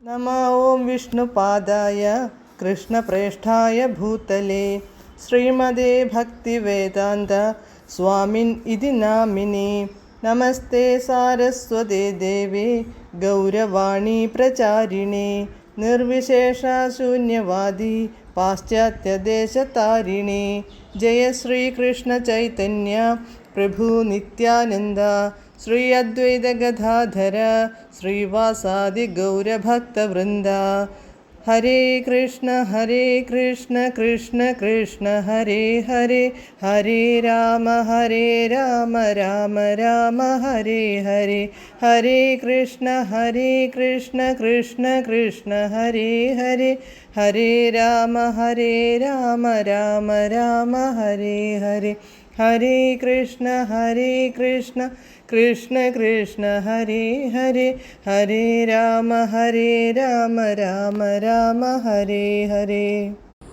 नमः ॐ विष्णुपादाय कृष्णप्रेष्ठाय भूतले श्रीमदे भक्तिवेदान्त स्वामिन् इति नामिने। नमस्ते सारस्वते देवे गौरवाणी प्रचारिणे निर्विशेषशून्यवादी पाश्चात्यदेशतारिणे। जय श्रीकृष्ण चैतन्य प्रभु नित्यानन्द श्री अद्वैत गदाधर श्रीवासादि गौरभक्तवृन्द। हरे कृष्ण कृष्ण कृष्ण हरे हरे, हरे राम राम राम हरे हरे। हरे कृष्ण कृष्ण कृष्ण हरे हरे, हरे राम राम राम हरे हरे। हरे कृष्ण कृष्ण कृष्ण हरे हरे, हरे राम राम हरे हरे.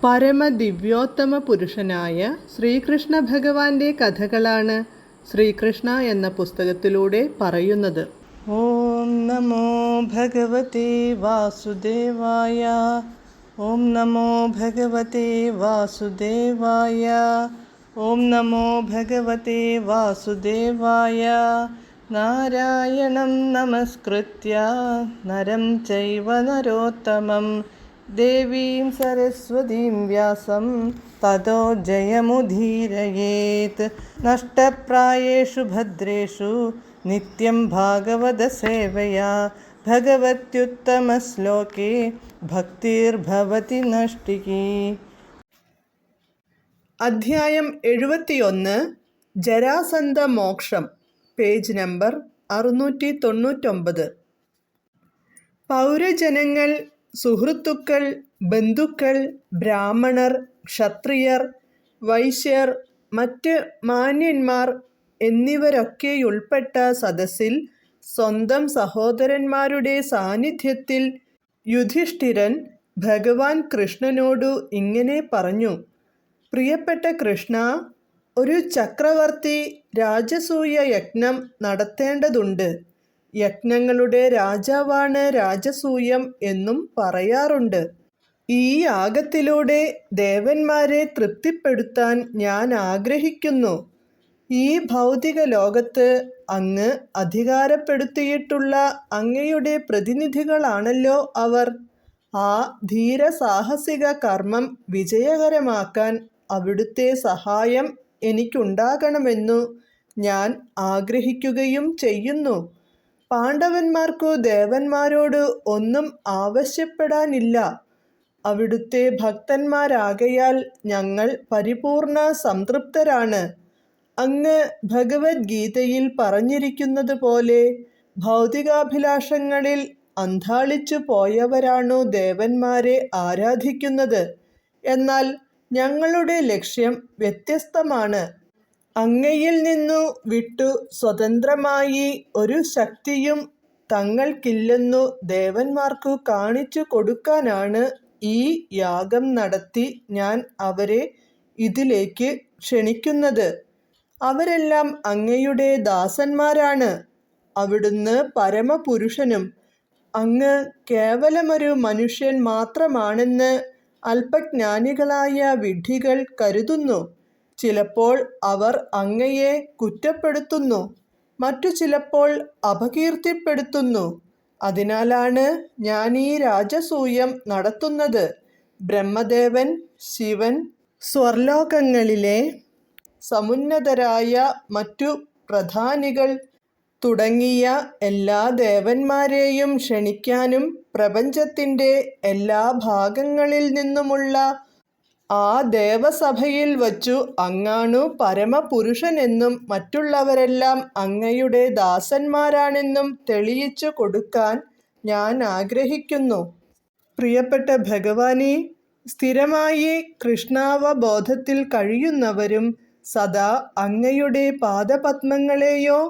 പരമദിവ്യോത്തമ പുരുഷനായ ശ്രീകൃഷ്ണ ഭഗവാന്റെ കഥകളാണ് ശ്രീകൃഷ്ണ എന്ന പുസ്തകത്തിലൂടെ പറയുന്നത്. ഓം നമോ ഭഗവതേ വാസുദേവായ, ഓം നമോ ഭഗവതേ വാസുദേവായ, ഓം നമോ ഭഗവതേ വാസുദേവായ. നാരായണം നമസ്കൃത്യ നരം ചൈവ നരോത്തമം ദേവീം സരസ്വതീം വ്യാസം തതോ ജയമുദീരയേത്. നഷ്ടപ്രായേഷു ഭദ്രേഷു നിത്യം ഭാഗവത സേവയാ ഭഗവത്യുത്തമശ്ലോകേ ഭക്തിർഭവതി നഷ്ടികീ. അധ്യായം 71 ജരാസന്ധ മോക്ഷം, പേജ് നമ്പർ 699. പൗരജനങ്ങൾ, സുഹൃത്തുക്കൾ, ബന്ധുക്കൾ, ബ്രാഹ്മണർ, ക്ഷത്രിയർ, വൈശ്യർ, മറ്റ് മാന്യന്മാർ എന്നിവരൊക്കെയുൾപ്പെട്ട സദസ്സിൽ സ്വന്തം സഹോദരന്മാരുടെ സാന്നിധ്യത്തിൽ യുധിഷ്ഠിരൻ ഭഗവാൻ കൃഷ്ണനോടു ഇങ്ങനെ പറഞ്ഞു. പ്രിയപ്പെട്ട കൃഷ്ണ, ഒരു ചക്രവർത്തി രാജസൂയ യജ്ഞം നടത്തേണ്ടതുണ്ട്. യജ്ഞങ്ങളുടെ രാജാവാണ് രാജസൂയം എന്നും പറയാറുണ്ട്. ഈ യാഗത്തിലൂടെ ദേവന്മാരെ തൃപ്തിപ്പെടുത്താൻ ഞാൻ ആഗ്രഹിക്കുന്നു. ഈ ഭൗതിക ലോകത്ത് അങ്ങ് അധികാരപ്പെടുത്തിയിട്ടുള്ള അങ്ങയുടെ പ്രതിനിധികളാണല്ലോ അവർ. ആ ധീരസാഹസിക കർമ്മം വിജയകരമാക്കാൻ അവിടുത്തെ സഹായം എനിക്കുണ്ടാകണമെന്നു ഞാൻ ആഗ്രഹിക്കുകയും ചെയ്യുന്നു. പാണ്ഡവന്മാർക്കു ദേവന്മാരോട് ഒന്നും ആവശ്യപ്പെടാനില്ല. അവിടുത്തെ ഭക്തന്മാരാകയാൽ ഞങ്ങൾ പരിപൂർണ സംതൃപ്തരാണ്. അങ്ങ് ഭഗവത്ഗീതയിൽ പറഞ്ഞിരിക്കുന്നത് പോലെ ഭൗതികാഭിലാഷങ്ങളിൽ അന്ധാളിച്ചു പോയവരാണു ദേവന്മാരെ ആരാധിക്കുന്നത്. എന്നാൽ ഞങ്ങളുടെ ലക്ഷ്യം വ്യത്യസ്തമാണ്. അങ്ങയിൽ നിന്നു വിട്ടു സ്വതന്ത്രമായി ഒരു ശക്തിയും തങ്ങൾക്കില്ലെന്നു ദേവന്മാർക്കു കാണിച്ചു കൊടുക്കാനാണ് ഈ യാഗം നടത്തി ഞാൻ അവരെ ഇതിലേക്ക് ക്ഷണിക്കുന്നത്. അവരെല്ലാം അങ്ങയുടെ ദാസന്മാരാണ്. അവിടുന്ന് പരമപുരുഷനും അങ്ങ് കേവലമൊരു മനുഷ്യൻ മാത്രമാണെന്ന് അല്പജ്ഞാനികളായ വിഡ്ഢികൾ കരുതുന്നു. ചിലപ്പോൾ അവർ അങ്ങയെ കുറ്റപ്പെടുത്തുന്നു, മറ്റു ചിലപ്പോൾ അപകീർത്തിപ്പെടുത്തുന്നു. അതിനാലാണ് ഞാൻ ഈ രാജസൂയം നടത്തുന്നത്. ബ്രഹ്മദേവൻ, ശിവൻ, സ്വർലോകങ്ങളിലെ സമുന്നതരായ മറ്റു പ്രധാനികൾ തുടങ്ങിയ എല്ലാ ദേവന്മാരെയും ക്ഷണിക്കാനും പ്രപഞ്ചത്തിൻ്റെ എല്ലാ ഭാഗങ്ങളിൽ നിന്നുമുള്ള ആ ദേവസഭയിൽ വച്ചു അങ്ങാണു പരമപുരുഷനെന്നും മറ്റുള്ളവരെല്ലാം അങ്ങയുടെ ദാസന്മാരാണെന്നും തെളിയിച്ചു കൊടുക്കാൻ ഞാൻ ആഗ്രഹിക്കുന്നു. പ്രിയപ്പെട്ട ഭഗവാനേ, സ്ഥിരമായി കൃഷ്ണാവബോധത്തിൽ കഴിയുന്നവരും സദാ അങ്ങയുടെ പാദപദ്മങ്ങളെയോ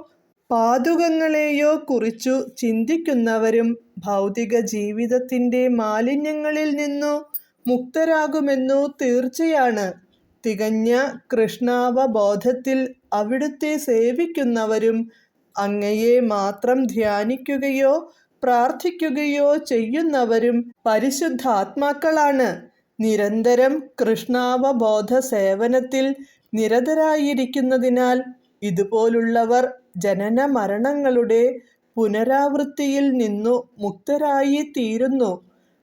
പാദുകങ്ങളെയോ കുറിച്ചു ചിന്തിക്കുന്നവരും ഭൗതിക ജീവിതത്തിൻ്റെ മാലിന്യങ്ങളിൽ നിന്നു മുക്തരാകുമെന്നു തീർച്ചയാണ്. തികഞ്ഞ കൃഷ്ണാവബോധത്തിൽ അവിടുത്തെ സേവിക്കുന്നവരും അങ്ങയെ മാത്രം ധ്യാനിക്കുകയോ പ്രാർത്ഥിക്കുകയോ ചെയ്യുന്നവരും പരിശുദ്ധാത്മാക്കളാണ്. നിരന്തരം കൃഷ്ണാവബോധ സേവനത്തിൽ നിരതരായിരിക്കുന്നതിനാൽ ഇതുപോലുള്ളവർ ജനന മരണങ്ങളുടെ പുനരാവൃത്തിയിൽ നിന്നു മുക്തരായി തീരുന്നു.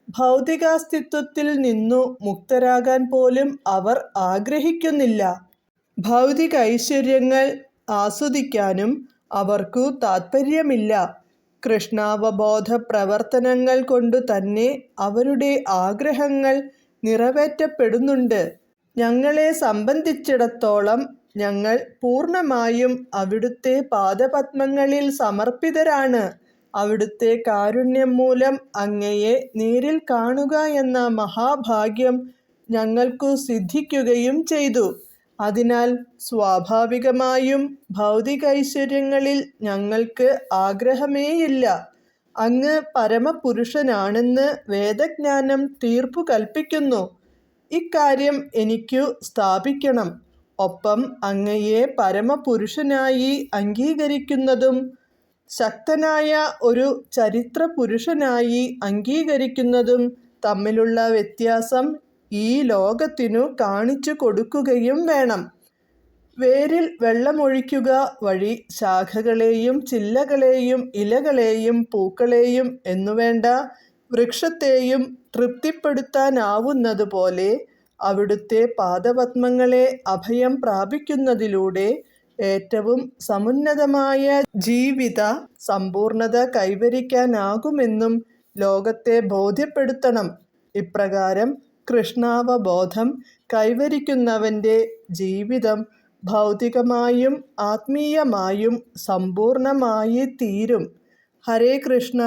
ഭൗതികാസ്തിത്വത്തിൽ നിന്നു മുക്തരാകാൻ പോലും അവർ ആഗ്രഹിക്കുന്നില്ല. ഭൗതിക ഐശ്വര്യങ്ങൾ ആസ്വദിക്കാനും അവർക്കു താത്പര്യമില്ല. കൃഷ്ണാവബോധ പ്രവർത്തനങ്ങൾ കൊണ്ടു തന്നെ അവരുടെ ആഗ്രഹങ്ങൾ നിറവേറ്റപ്പെടുന്നുണ്ട്. ഞങ്ങളെ സംബന്ധിച്ചിടത്തോളം ഞങ്ങൾ പൂർണ്ണമായും അവിടുത്തെ പാദപദ്മങ്ങളിൽ സമർപ്പിതരാണ്. അവിടുത്തെ കാരുണ്യം മൂലം അങ്ങയെ നേരിൽ കാണുക എന്ന മഹാഭാഗ്യം ഞങ്ങൾക്കു സിദ്ധിക്കുകയും ചെയ്തു. അതിനാൽ സ്വാഭാവികമായും ഭൗതികൈശ്വര്യങ്ങളിൽ ഞങ്ങൾക്ക് ആഗ്രഹമേയില്ല. അങ്ങ് പരമപുരുഷനാണെന്ന് വേദജ്ഞാനം തീർപ്പു കൽപ്പിക്കുന്നു. ഇക്കാര്യം എനിക്കു സ്ഥാപിക്കണം. ഒപ്പം അങ്ങയെ പരമപുരുഷനായി അംഗീകരിക്കുന്നതും ശക്തനായ ഒരു ചരിത്രപുരുഷനായി അംഗീകരിക്കുന്നതും തമ്മിലുള്ള വ്യത്യാസം ഈ ലോകത്തിനു കാണിച്ചു കൊടുക്കുകയും വേണം. വേരിൽ വെള്ളമൊഴിക്കുക വഴി ശാഖകളെയും ചില്ലകളെയും ഇലകളെയും പൂക്കളെയും എന്നുവേണ്ട വൃക്ഷത്തെയും തൃപ്തിപ്പെടുത്താനാവുന്നതുപോലെ അവിടുത്തെ പാദപദ്മങ്ങളെ അഭയം പ്രാപിക്കുന്നതിലൂടെ ഏറ്റവും സമുന്നതമായ ജീവിത സമ്പൂർണത കൈവരിക്കാനാകുമെന്നും ലോകത്തെ ബോധ്യപ്പെടുത്തണം. ഇപ്രകാരം കൃഷ്ണാവബോധം കൈവരിക്കുന്നവൻ്റെ ജീവിതം ഭൗതികമായും ആത്മീയമായും സമ്പൂർണമായി തീരും. ഹരേ കൃഷ്ണ.